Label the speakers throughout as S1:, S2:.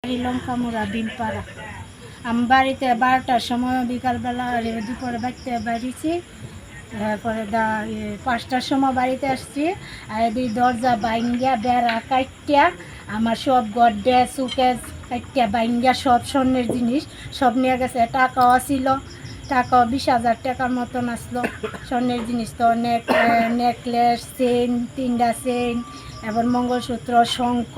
S1: শ্রীলঙ্কা মোড়া বিলপাড়া। আমি বাড়িতে 12টার সময় বিকালবেলা দুপুরে বাড়িতে বেরিয়েছি। তারপরে 5টার সময় বাড়িতে আসছি। আর এই দরজা বাইঙ্গা বেড়া কাটিয়া আমার সব গড্ডে সুকেস কাটিয়া বাইঙ্গা সব স্বর্ণের জিনিস সব নিয়ে গেছে। টাকাও ছিল, টাকাও 20,000 টাকার মতন আসলো। স্বর্ণের জিনিস তো নেকলেস, চেন, 3টা চেন, এবার মঙ্গলসূত্র, শঙ্খ,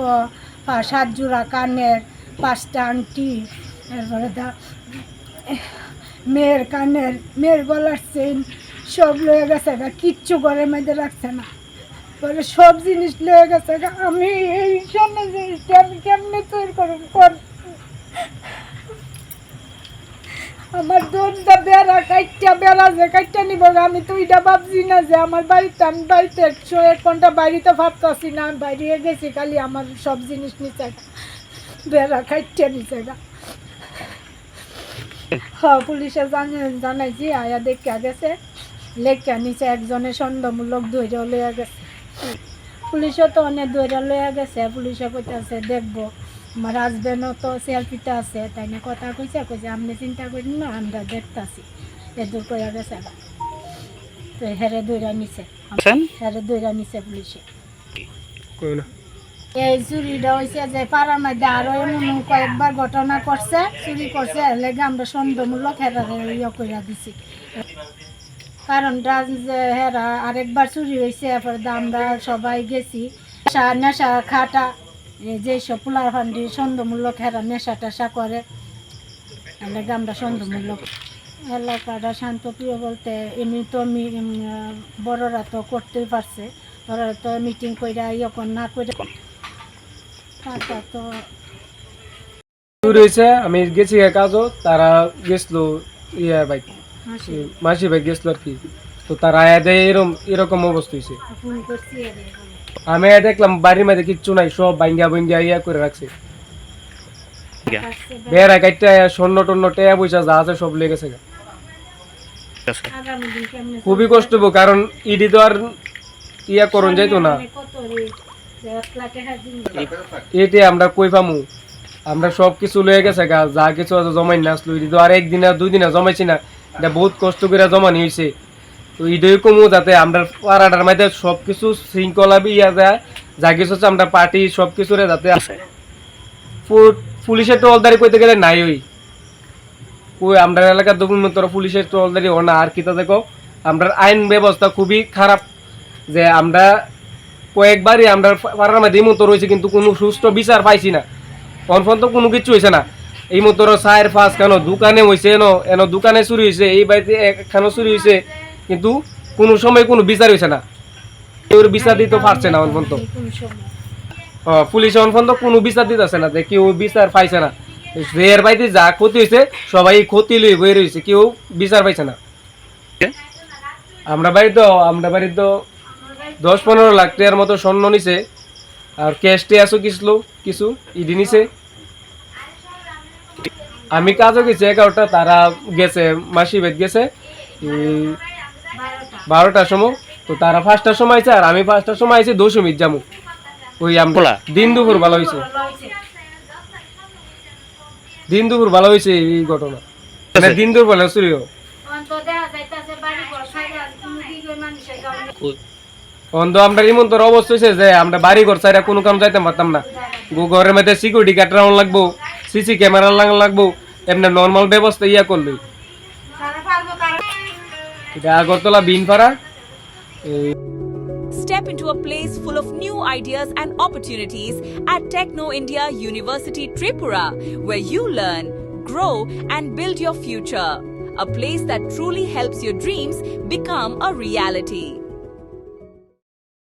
S1: 7 জোড়া কানের, 5টা আংটি, এরপরে মেয়ের কানের, মেয়ের গলার চেন সব লয়ে গেছে। কিচ্ছু ঘরের মধ্যে রাখছে না, পরে সব জিনিস লয়ে গেছে। আমি এই স্বর্ণের জিনিসটা আমি কেমনে তৈরি করব? আমার দরজা বেড়া বেড়া যে কাইটা নিব। আমি তো এটা ভাবছি না যে আমার বাড়িতে, আমি বাড়িতে 1 ঘন্টা বাড়িতে ভাবতেছি না, আমি বাইরে গেছি খালি আমার সব জিনিস নিচে বেড়া কাইটা নিচে। হ্যাঁ, পুলিশে জানাইছি, আয়া দেখা গেছে লেখা নিচে একজনের সন্দেহমূলক ধৈর্য লইয়া গেছে। পুলিশও তো অনেক ধৈর্য লইয়া গেছে। পুলিশে কইতেছে দেখবো, আমার হাজবেন্ডও তো সেলফিটা আছে, তাই না কথা কইছে আপনি চিন্তা করেন না, আমরা দেখতেছি। এদূর কইয়া গেছে, তো হেরে দৈরা নিছে, হেরে দৈরা নিছে পুলিশে। এই চুরিটা হয়েছে যে পাড়ার মধ্যে আরো এমন কয়েকবার ঘটনা করছে, চুরি করছে, লেগে আমরা সন্দেহমূলক হেরা ইয়ে করে দিছি। কারণটা যে হেরা আরেকবার চুরি হয়েছে, এরপরে আমরা সবাই গেছি নেশা খাটা, যেসব পোলার ফান্ডি সন্দেহমূলক হেরা নেশা টেশা করে, লেগে আমরা সন্দেহমূলক। এলাকাটা শান্তপ্রিয় বলতে এমনি তো বড়রা তো করতেই পারছে, বড়রা তো মিটিং করে ইয়ে না করে
S2: আমি গেছি কাজও, তারা গেছিল বাইক মাসি ভাই গেছিল আর কি। তো তারা এরকম অবস্থা হয়েছে। আমি দেখলাম বাড়ির মধ্যে কিচ্ছু নাই, সব ভাঙ্গা ভাঙ্গা ইয়া করে রাখছে। বেড়া কাটটা স্বর্ণ টন্য টেয়া পয়সা যা আছে সব লেগেছে। খুবই কষ্ট হবো, কারণ ইডি তো আর ইয়া করন যাইতো না। এটি আমরা কই পামু? আমরা সব কিছু লয়ে গেছে গা, যা কিছু আছে জমাই না আসলো। ইডি তো আর 1 দিন আর 2 দিন জমাইছি না, এটা বহুত কষ্ট করে জমানি হয়েছে। তো ইডই কমু যাতে আমরা পাড়াটার মধ্যে সব কিছু শৃঙ্খলা ইয়া যায়, যা কিছু আছে আমরা পার্টি সব কিছুরে যাতে আছে। পুলিশের টলদারি কইতে গেলে নাই, ওই আমরা এলাকার দক্ষিণতর পুলিশের টলদারি ও না। আর কিতা দেখো, আমরা আইন ব্যবস্থা খুবই খারাপ, যে আমরা কয়েকবারই আমরা পাড়ার মধ্যে এই মতো রয়েছে, কিন্তু কোনো সুষ্ঠু বিচার পাইছি না। কনফার্ম তো কোনো কিছু হয়েছে না। এই মতো 4-5 কেন দোকানে হয়েছে, এন দোকানে চুরি হয়েছে, এই বাড়িতে একখানো চুরি হয়েছে, কিন্তু কোনো সময় কোনো বিচার হয়েছে না। কেউ বিচার দিতে পারছে না অনফন্ত। পুলিশ অনফন্ত কোনো বিচার দিতেছে না, যে কেউ বিচার পাইছে না। এর বাড়িতে যা ক্ষতি হয়েছে সবাই ক্ষতি লই বই রয়েছে, কেউ বিচার পাইছে না। আমরা বাড়িতে 10-15 লাখ টাকার মতো স্বর্ণ নিছে, আর ক্যাশ টিয়াসও কিছু ইডি নিছে। আমি কাজও গেছি 11টা, তারা গেছে মাসি বেদ গেছে 12টার সময়। তো তারা 5টার সময় আছে, আর আমি 5টার সময় আইছি 2 যাবো। ওই আমরা দিন দুপুর ভালো হয়েছে, দিন দুপুর ভালো হয়েছে এই ঘটনা। দিন দুপুর ভালো চুরি অন্ধ। আমরা এমন তোর অবস্থা হয়েছে যে আমরা বাড়ি ঘর চাইরা কোনো কাম যাইতে পারতাম না। ঘরের মধ্যে সিকিউরিটি গার্ড রাউন্ড লাগবো, সিসি ক্যামেরা লাগবো, এমনি নর্মাল ব্যবস্থা ইয়া করলো। এটা Agartala Binpara.
S3: Step into a place full of new ideas and opportunities at Techno India University Tripura, where you learn, grow and build your future. A place that truly helps your dreams become a reality.